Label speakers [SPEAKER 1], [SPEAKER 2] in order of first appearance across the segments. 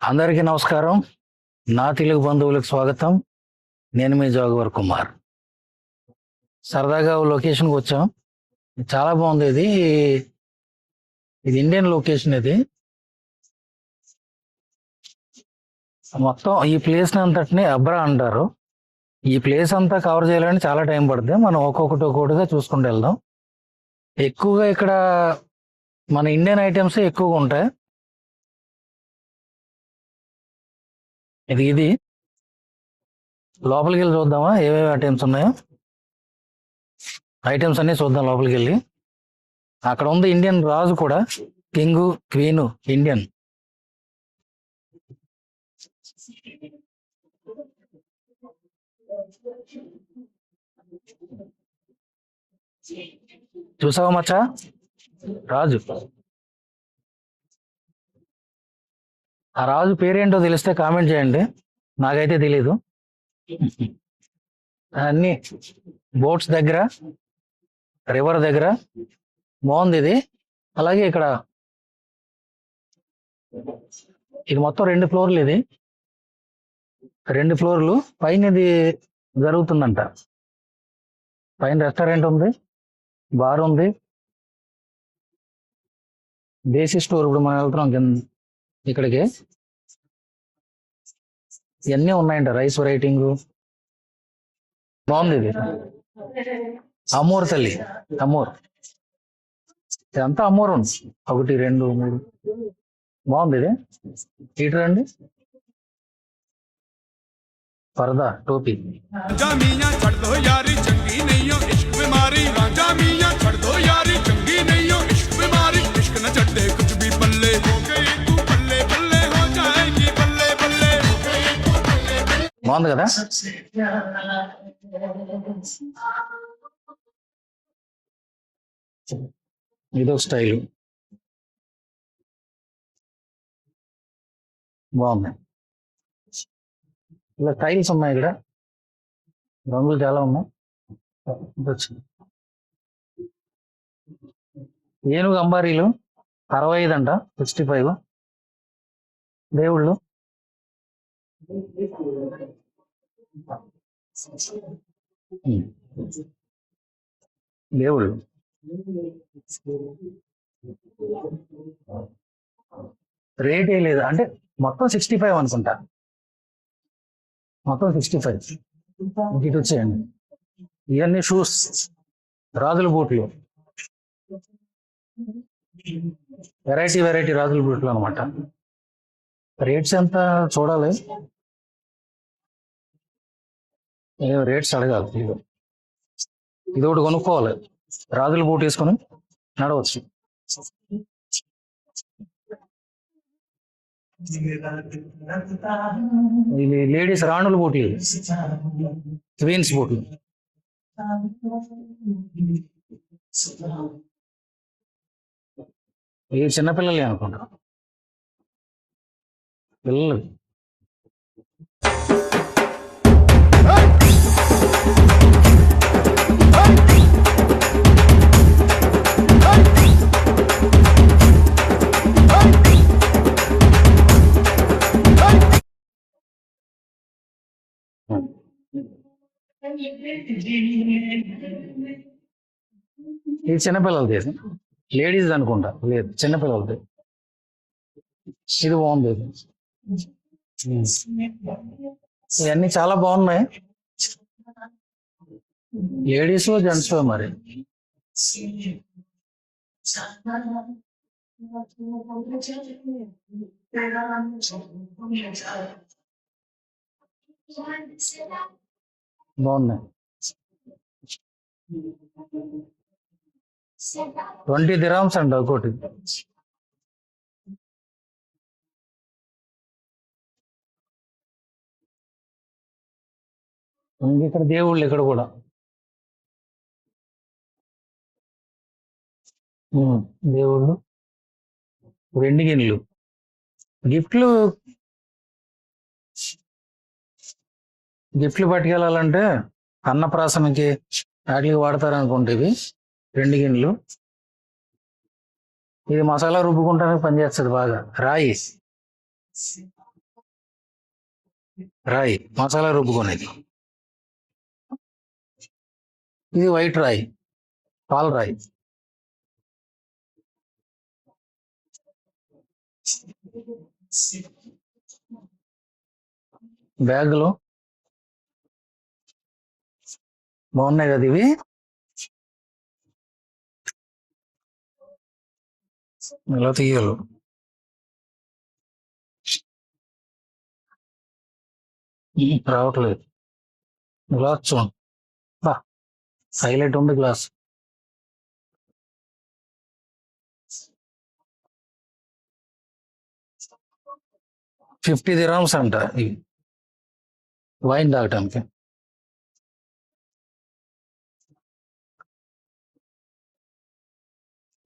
[SPEAKER 1] అందరికీ నమస్కారం. నా తెలుగు బంధువులకు స్వాగతం. నేను మీ జోగవర్ కుమార్. సరదాగా ఓ లొకేషన్కి వచ్చాం. చాలా బాగుంది. ఇది ఇండియన్ లొకేషన్. ఇది మొత్తం ఈ ప్లేస్ అంతటిని అబ్రా అంటారు. ఈ ప్లేస్ అంతా కవర్ చేయాలని చాలా టైం పడుతుంది. మనం ఒక్కొక్కటిగా చూసుకుంటూ వెళ్దాం. ఎక్కువగా ఇక్కడ మన ఇండియన్ ఐటమ్స్ ఎక్కువగా ఉంటాయి. ఇది లోపలికి వెళ్ళి చూద్దామా ఏమేమి ఐటమ్స్ ఉన్నాయో. ఐటమ్స్ అన్నీ చూద్దాం లోపలికి వెళ్ళి. అక్కడ ఉంది ఇండియన్ రాజు కూడా, కింగ్ క్వీన్ ఇండియన్. చూసావా మచ్చా? రాజు. ఆ రాజు పేరేంటో తెలిస్తే కామెంట్ చేయండి. నాకైతే తెలీదు. అన్ని బోట్స్ దగ్గర, రివర్ దగ్గర బాగుంది ఇది. అలాగే ఇక్కడ ఇది మొత్తం 2 ఫ్లోర్లు. ఇది 2 ఫ్లోర్లు. పైన ఇది జరుగుతుందంట. పైన రెస్టారెంట్ ఉంది, బార్ ఉంది, దేశీ స్టోర్. ఇప్పుడు మనం వెళ్తున్నాం ఇక్కడికి. ఇవన్నీ ఉన్నాయంట, రైస్ వెరైటింగ్. బాగుంది ఇది. అమ్మోర్ తల్లి, అమ్మోర్. ఇదంతా అమ్మోర్ ఉంది. 1 2 3. బాగుంది ఇది. హీటర్ అండి, పరదా, టోపీ. బాగుంది కదా. ఇదొక స్టైల్ బాగుంది. ఇలా టైల్స్ ఉన్నాయి. ఇక్కడ రంగులు చాలా ఉన్నాయి. ఏనుగు అంబారీలు 65 అంట, 65. దేవుళ్ళు, దేవుళ్ళు. రేట్ ఏ లేదు అంటే మొత్తం 65 అనుకుంటా. మొత్తం 65. ఇటు వచ్చేయండి. ఇవన్నీ షూస్, రాజుల బూట్లు. వెరైటీ రాజుల బూట్లు అనమాట. రేట్స్ ఎంత చూడాలి, రేట్స్ అడగాలి. ఇది ఒకటి కొనుక్కోవాలి. రాజుల బూట్ వేసుకొని నడవచ్చు. ఇది లేడీస్ రాణుల బూట్లు, క్వీన్స్ బూట్లు. ఇది చిన్నపిల్లలే అనుకుంటా, పిల్లలు. ఇది చిన్నపిల్లలది, లేడీస్ అనుకుంటా. లేదు, చిన్నపిల్లలది. ఇది బాగుంది. ఇవన్నీ చాలా బాగున్నాయి. లేడీస్ జెంట్స్ మరి. బాగున్నాయి. 20 dirhams అంట ఒకటి. ఇక్కడ దేవుళ్ళు, ఇక్కడ కూడా దేవుళ్ళు, 2 గిన్నెలు. గిఫ్ట్లు పట్టుకెళ్ళాలంటే అన్నప్రాసనకి వాటికి వాడతారనుకుంటే ఇవి 2 గిన్నెలు. ఇది మసాలా రుబ్బుకుంటానికి పనిచేస్తుంది బాగా. రాయి రాయి మసాలా రుబ్బుకునేది. ఇది వైట్ రాయి, పాల రాయి. బ్యాగులు బాగున్నాయి కదా ఇవి. ఇలా తీయలు రావట్లేదు. గ్లాస్ చూడండి, బా హైలైట్ ఉంది గ్లాస్. 50 dirhams అంట ఇవి వైన్ తాగటానికి.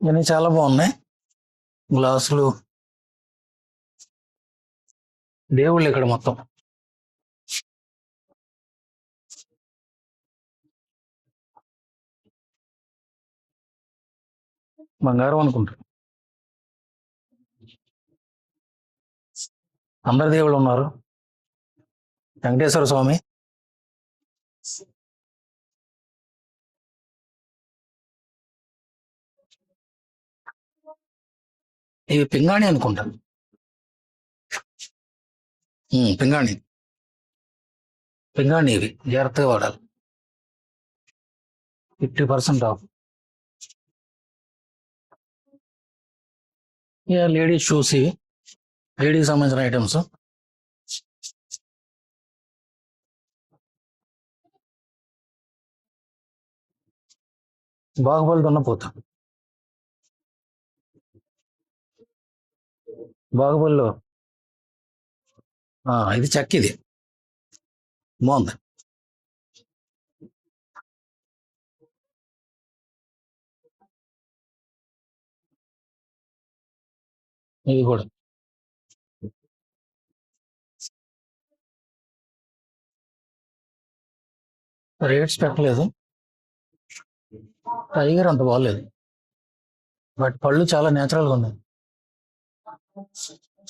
[SPEAKER 1] ఇవన్నీ చాలా బాగున్నాయి గ్లాసులు. దేవుళ్ళు ఇక్కడ మొత్తం. బంగారం అనుకుంటా. అందరు దేవుళ్ళు ఉన్నారు. వెంకటేశ్వర స్వామి, ఇవి పింగాణి అనుకుంటా. పింగాణి పింగాణి ఇవి జాగ్రత్తగా వాడాలి. 50% ఆఫ్. ఇక లేడీస్ షూస్, ఇవి లేడీకి సంబంధించిన ఐటమ్స్. బాహుబలి దున్నపోత. బాహుబలిలో ఇది చెక్క, ఇది బాగుంది. ఇది కూడా రేట్స్ పెట్టలేదు. టైగర్ అంత బాగలేదు, బట్ పళ్ళు చాలా నేచురల్గా ఉన్నాయి.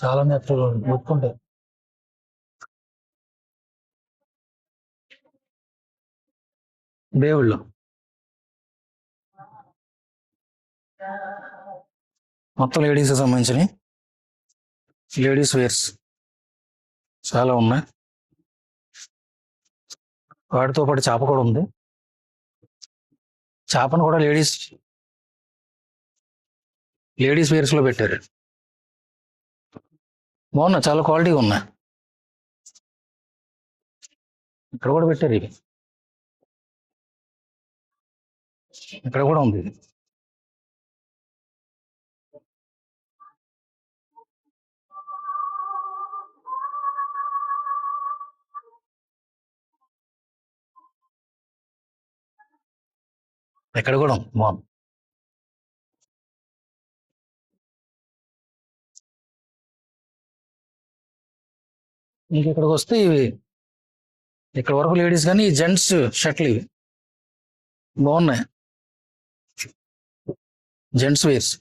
[SPEAKER 1] చాలా నేచురల్గా ఉంది, గుర్తుంటాయి. దేవుళ్ళు మొత్తం లేడీస్కి సంబంధించినవి, లేడీస్ వేర్స్ చాలా ఉన్నాయి. వాటితో పాటు చేప కూడా ఉంది. చేపను కూడా లేడీస్ వేర్స్ లో పెట్టారు. బాగున్నాయి, చాలా క్వాలిటీగా ఉన్నాయి. ఇక్కడ కూడా పెట్టారు ఇవి. ఇక్కడ కూడా ఉంది ఇది. ఇక్కడ కూడా ఉంది, బాగుంది. ఇంక ఇక్కడికి వస్తే ఇవి ఇక్కడ వరకు లేడీస్, కానీ జెంట్స్ షర్ట్లు ఇవి బాగున్నాయి. జెంట్స్ వేర్స్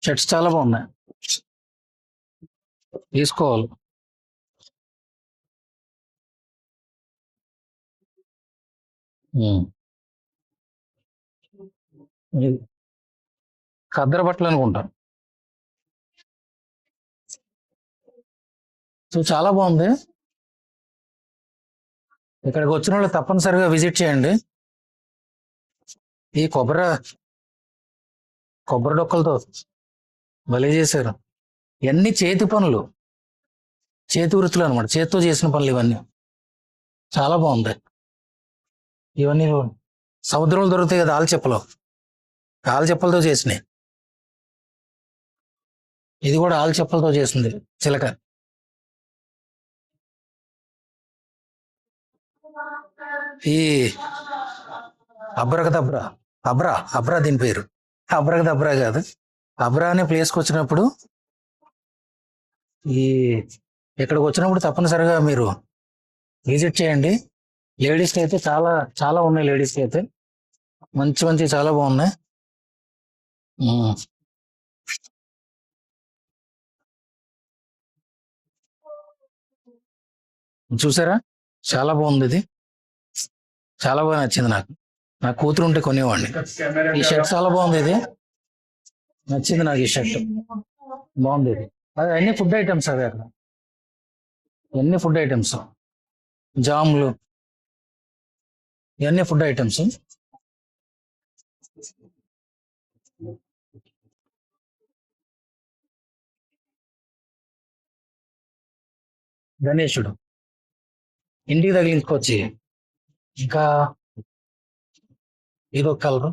[SPEAKER 1] షర్ట్స్ చాలా బాగున్నాయి, తీసుకోవాలి. ఇది ఖద్దరు బట్టలు అనుకుంటా. సో చాలా బాగుంది. ఇక్కడికి వచ్చిన వాళ్ళు తప్పనిసరిగా విజిట్ చేయండి. ఈ కొబ్బరి డొక్కలతో భలే చేశారు. ఇవన్నీ చేతి పనులు, చేతి వృత్తులు అనమాట, చేతితో చేసిన పనులు ఇవన్నీ. చాలా బాగుంది. ఇవన్నీ సముద్రంలో దొరుకుతాయి కదా ఆల్చెప్పలు, ఆల్చెప్పలతో చేసినాయి. ఇది కూడా ఆల్చెప్పలతో చేసింది చిలక. ఈ అబ్రకదబ్రా, అబ్రా దీని పేరు. అబ్రకదబ్రా కాదు, అబ్రా అనే ప్లేస్కి వచ్చినప్పుడు, ఈ ఇక్కడికి వచ్చినప్పుడు తప్పనిసరిగా మీరు విజిట్ చేయండి. లేడీస్కి అయితే చాలా చాలా ఉన్నాయి, లేడీస్కి అయితే మంచి చాలా బాగున్నాయి. చూసారా, చాలా బాగుంది ఇది, చాలా బాగా నచ్చింది నాకు. నా కూతురు ఉంటే కొనేవాడిని. ఈ షర్ట్ చాలా బాగుంది, ఇది నచ్చింది నాకు. ఈ షర్ట్ బాగుంది ఇది. అది అన్ని ఫుడ్ ఐటమ్స్ అవి అక్కడ, అన్ని ఫుడ్ ఐటమ్స్, జాములు, ఇవన్నీ ఫుడ్ ఐటమ్స్. గణేశుడు ఇంటికి తగిలించుకోవచ్చు. ఇంకా ఇదొక కలరు,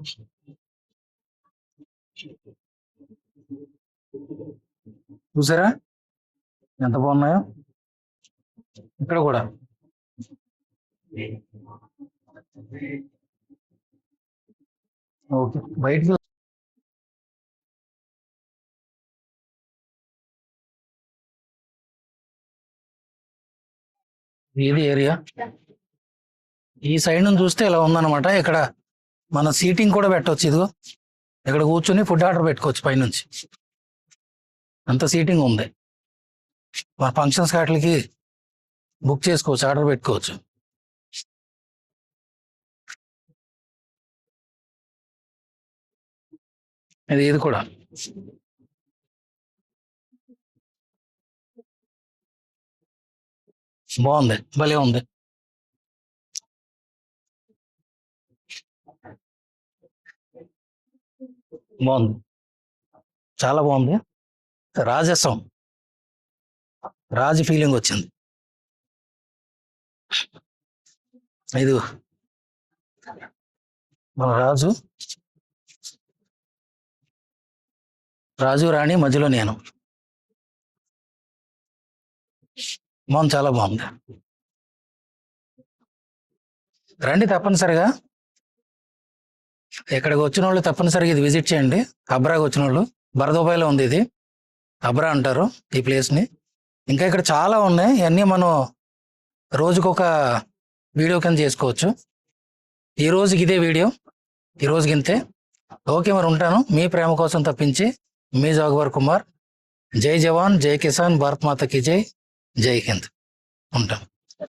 [SPEAKER 1] చూసారా ఎంత బాగున్నాయో. ఇక్కడ కూడా ఓకే, బయటికి ఇది ఏరియా. ఈ సైడ్ నుంచి చూస్తే ఇలా ఉందన్నమాట. ఇక్కడ మన సీటింగ్ కూడా పెట్టవచ్చు. ఇదిగో ఇక్కడ కూర్చొని ఫుడ్ ఆర్డర్ పెట్టుకోవచ్చు పైనుంచి, అంత సీటింగ్ ఉంది. మన ఫంక్షన్స్ వాటికి బుక్ చేసుకోవచ్చు, ఆర్డర్ పెట్టుకోవచ్చు. ఇది కూడా బాగుంది, భలే ఉంది. బాగుంది, చాలా బాగుంది. రాజసం, రాజు ఫీలింగ్ వచ్చింది. ఇది మన రాజు, రాజు రాణి మధ్యలో నేను. బాగుంది, చాలా బాగుంది. రండి తప్పనిసరిగా, ఇక్కడికి వచ్చిన వాళ్ళు తప్పనిసరిగా ఇది విజిట్ చేయండి. అబ్రాకి వచ్చిన వాళ్ళు, బరదోబాయిలో ఉంది ఇది, అబ్రా అంటారు ఈ ప్లేస్ని. ఇంకా ఇక్కడ చాలా ఉన్నాయి, ఇవన్నీ మనం రోజుకొక వీడియో కింద చేసుకోవచ్చు. ఈ రోజుకి ఇదే వీడియో, ఈ రోజుకి ఇంతే. ఓకే, మరి ఉంటాను. మీ ప్రేమ కోసం తప్పించి మీ జాగువార్ కుమార్. జై జవాన్, జై కిసాన్, భారత్ మాత కీ జై, జై హింద్. ఉంటాను.